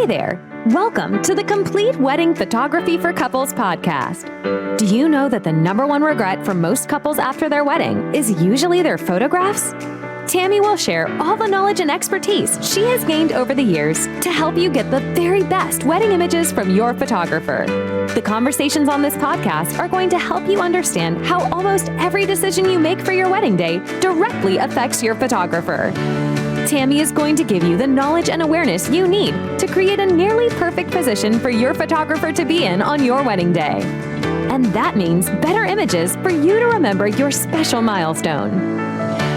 Hey there! Welcome to the Complete Wedding Photography for Couples podcast. Do you know that the number one regret for most couples after their wedding is usually their photographs? Tammy will share all the knowledge and expertise she has gained over the years to help you get the very best wedding images from your photographer. The conversations on this podcast are going to help you understand how almost every decision you make for your wedding day directly affects your photographer. Tammy is going to give you the knowledge and awareness you need to create a nearly perfect position for your photographer to be in on your wedding day. And that means better images for you to remember your special milestone.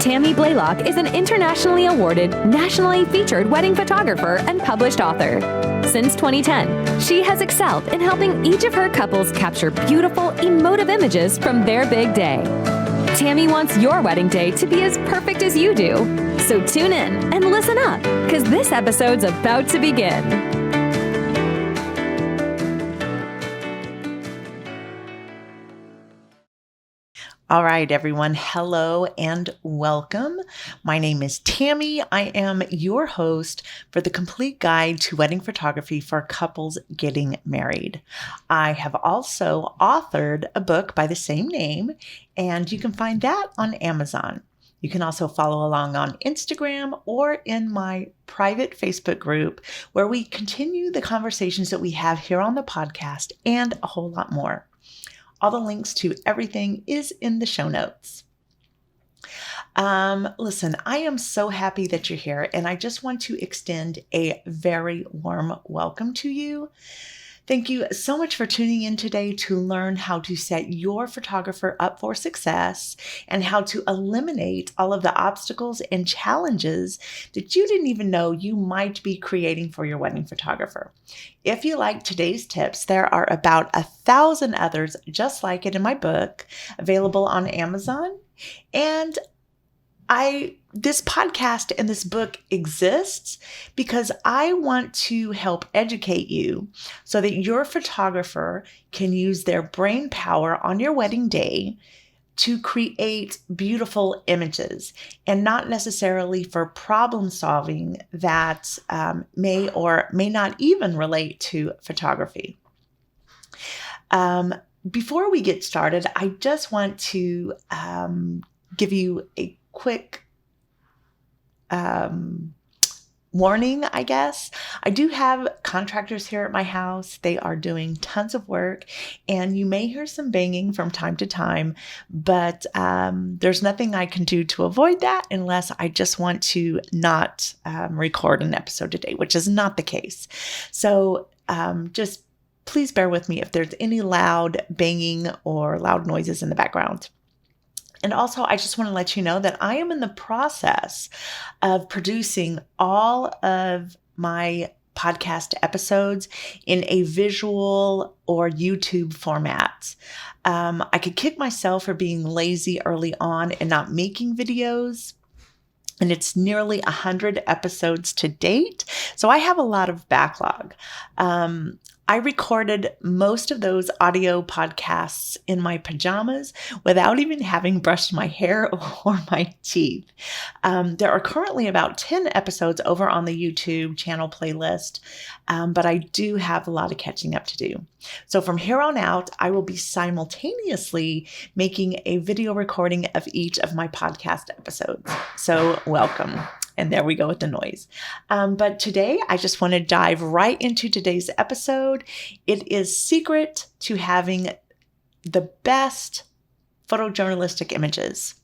Tammy Blaylock is an internationally awarded, nationally featured wedding photographer and published author. Since 2010, she has excelled in helping each of her couples capture beautiful, emotive images from their big day. Tammy wants your wedding day to be as perfect as you do. So tune in and listen up, because this episode's about to begin. All right, everyone. Hello and welcome. My name is Tammy. I am your host for the Complete Guide to Wedding Photography for Couples Getting Married. I have also authored a book by the same name, and you can find that on Amazon. You can also follow along on Instagram or in my private Facebook group, where we continue the conversations that we have here on the podcast and a whole lot more. All the links to everything is in the show notes. Listen, I am so happy that you're here, and I just want to extend a very warm welcome to you. Thank you so much for tuning in today to learn how to set your photographer up for success and how to eliminate all of the obstacles and challenges that you didn't even know you might be creating for your wedding photographer. If you like today's tips, there are about 1,000 others just like it in my book, available on Amazon. And this podcast and this book exists because I want to help educate you so that your photographer can use their brain power on your wedding day to create beautiful images, and not necessarily for problem solving that may or may not even relate to photography. Before we get started, I just want to give you a quick warning, I guess. I do have contractors here at my house. They are doing tons of work, and you may hear some banging from time to time, but there's nothing I can do to avoid that unless I just want to not record an episode today, which is not the case. So just please bear with me if there's any loud banging or loud noises in the background. And also, I just want to let you know that I am in the process of producing all of my podcast episodes in a visual or YouTube format. I could kick myself for being lazy early on and not making videos. And it's nearly 100 episodes to date. So I have a lot of backlog. I recorded most of those audio podcasts in my pajamas without even having brushed my hair or my teeth. There are currently about 10 episodes over on the YouTube channel playlist, but I do have a lot of catching up to do. So from here on out, I will be simultaneously making a video recording of each of my podcast episodes. So welcome. And there we go with the noise. But today, I just want to dive right into today's episode. It is secret to having the best photojournalistic images.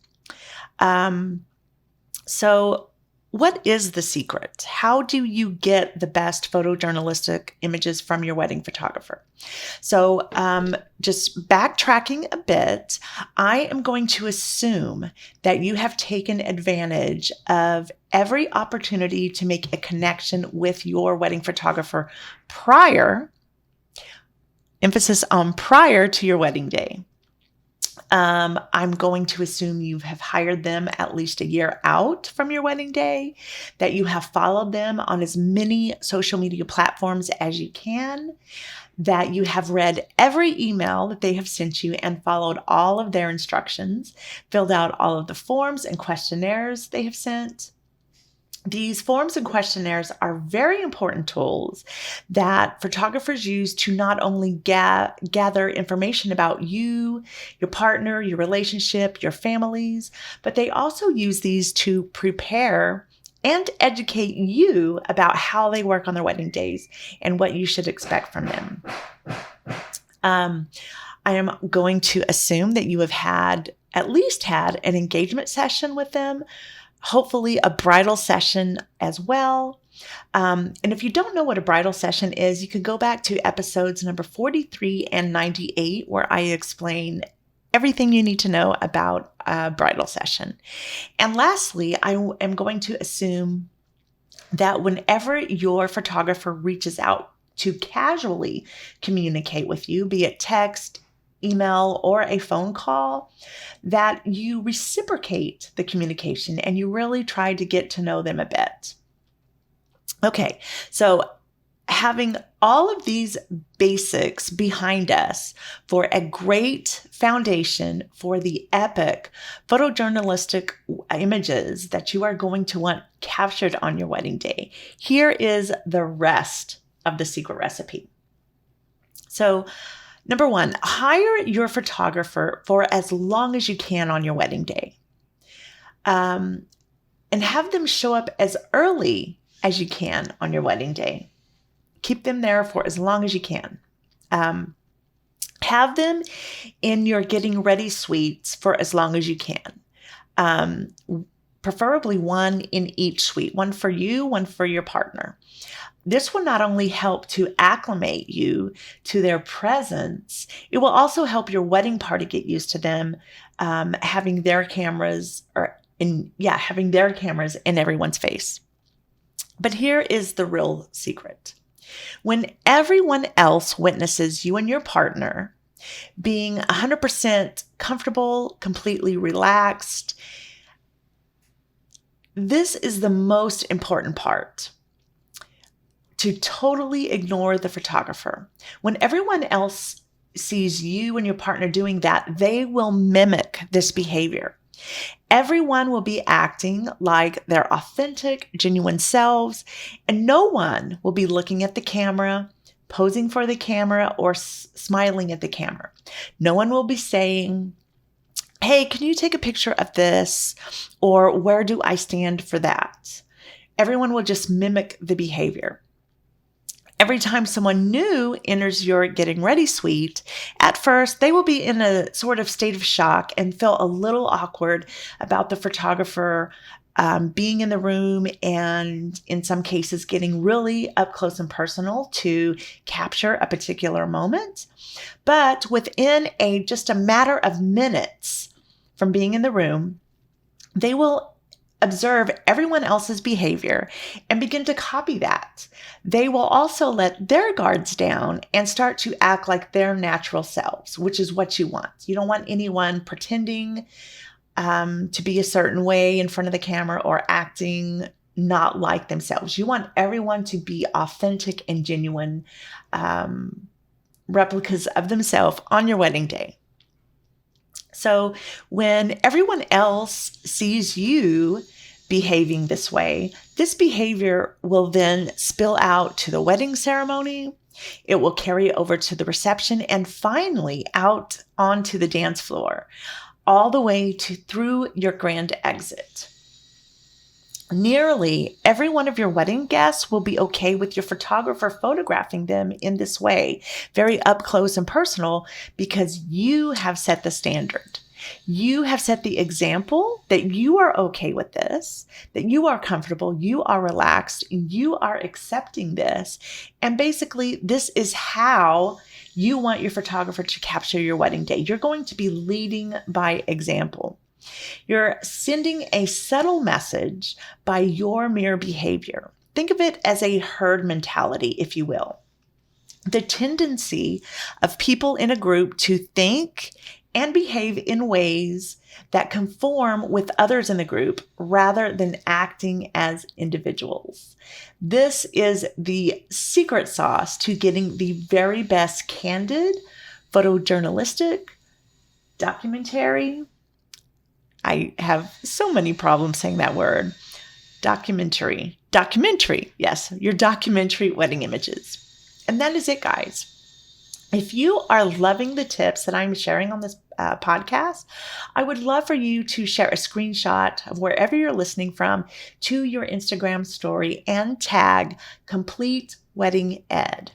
So what is the secret? How do you get the best photojournalistic images from your wedding photographer? So just backtracking a bit, I am going to assume that you have taken advantage of every opportunity to make a connection with your wedding photographer prior, emphasis on prior to your wedding day. I'm going to assume you have hired them at least a year out from your wedding day, that you have followed them on as many social media platforms as you can, that you have read every email that they have sent you and followed all of their instructions, filled out all of the forms and questionnaires they have sent, These forms and questionnaires are very important tools that photographers use to not only gather information about you, your partner, your relationship, your families, but they also use these to prepare and educate you about how they work on their wedding days and what you should expect from them. I am going to assume that you have at least had an engagement session with them, hopefully a bridal session as well. And if you don't know what a bridal session is, you could go back to episodes number 43 and 98, where I explain everything you need to know about a bridal session. And lastly, I am going to assume that whenever your photographer reaches out to casually communicate with you, be it text, email, or a phone call, that you reciprocate the communication and you really try to get to know them a bit. Okay, so having all of these basics behind us for a great foundation for the epic photojournalistic images that you are going to want captured on your wedding day, here is the rest of the secret recipe. So, number one, hire your photographer for as long as you can on your wedding day. And have them show up as early as you can on your wedding day. Keep them there for as long as you can. Have them in your getting ready suites for as long as you can. Preferably one in each suite, one for you, one for your partner. This will not only help to acclimate you to their presence, it will also help your wedding party get used to them having their cameras in everyone's face. But here is the real secret. When everyone else witnesses you and your partner being 100% comfortable, completely relaxed, this is the most important part. To totally ignore the photographer. When everyone else sees you and your partner doing that, they will mimic this behavior. Everyone will be acting like their authentic, genuine selves, and no one will be looking at the camera, posing for the camera, or smiling at the camera. No one will be saying, "Hey, can you take a picture of this?" or "Where do I stand for that?" Everyone will just mimic the behavior. Every time someone new enters your getting ready suite, at first they will be in a sort of state of shock and feel a little awkward about the photographer being in the room, and in some cases getting really up close and personal to capture a particular moment. But within just a matter of minutes from being in the room, they will observe everyone else's behavior and begin to copy that. They will also let their guards down and start to act like their natural selves, which is what you want. You don't want anyone pretending to be a certain way in front of the camera or acting not like themselves. You want everyone to be authentic and genuine replicas of themselves on your wedding day. So when everyone else sees you behaving this way, this behavior will then spill out to the wedding ceremony. It will carry over to the reception and finally out onto the dance floor, all the way through your grand exit. Nearly every one of your wedding guests will be okay with your photographer photographing them in this way, very up close and personal, because you have set the standard. You have set the example that you are okay with this, that you are comfortable, you are relaxed, you are accepting this. And basically, this is how you want your photographer to capture your wedding day. You're going to be leading by example. You're sending a subtle message by your mere behavior. Think of it as a herd mentality, if you will. The tendency of people in a group to think and behave in ways that conform with others in the group rather than acting as individuals. This is the secret sauce to getting the very best candid, photojournalistic, documentary. I have so many problems saying that word. documentary. Yes, your documentary wedding images. And that is it, guys. If you are loving the tips that I'm sharing on this podcast, I would love for you to share a screenshot of wherever you're listening from to your Instagram story and tag Complete Wedding Ed.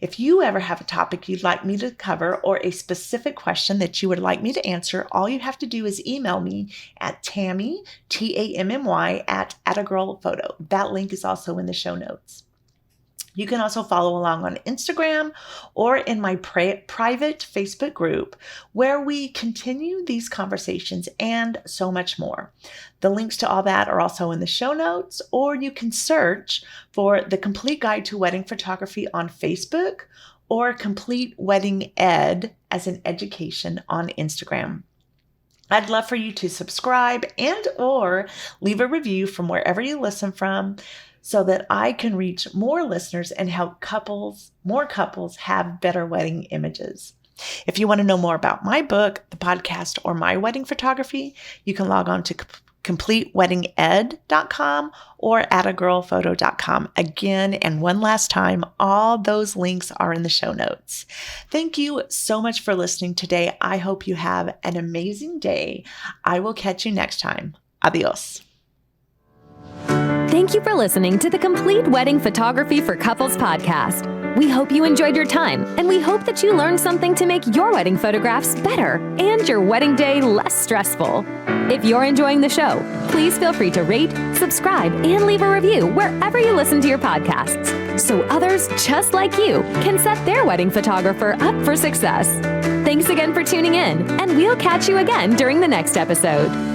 If you ever have a topic you'd like me to cover or a specific question that you would like me to answer, all you have to do is email me at Tammy, Tammy, at @agirlphoto. That link is also in the show notes. You can also follow along on Instagram or in my private Facebook group where we continue these conversations and so much more. The links to all that are also in the show notes, or you can search for The Complete Guide to Wedding Photography on Facebook or Complete Wedding Ed as an education on Instagram. I'd love for you to subscribe and or leave a review from wherever you listen from, so that I can reach more listeners and help more couples have better wedding images. If you want to know more about my book, the podcast, or my wedding photography, you can log on to completeweddinged.com or @agirlphoto.com. Again, and one last time, all those links are in the show notes. Thank you so much for listening today. I hope you have an amazing day. I will catch you next time. Adios. Thank you for listening to the Complete Wedding Photography for Couples podcast. We hope you enjoyed your time, and we hope that you learned something to make your wedding photographs better and your wedding day less stressful. If you're enjoying the show, please feel free to rate, subscribe, and leave a review wherever you listen to your podcasts, so others just like you can set their wedding photographer up for success. Thanks again for tuning in, and we'll catch you again during the next episode.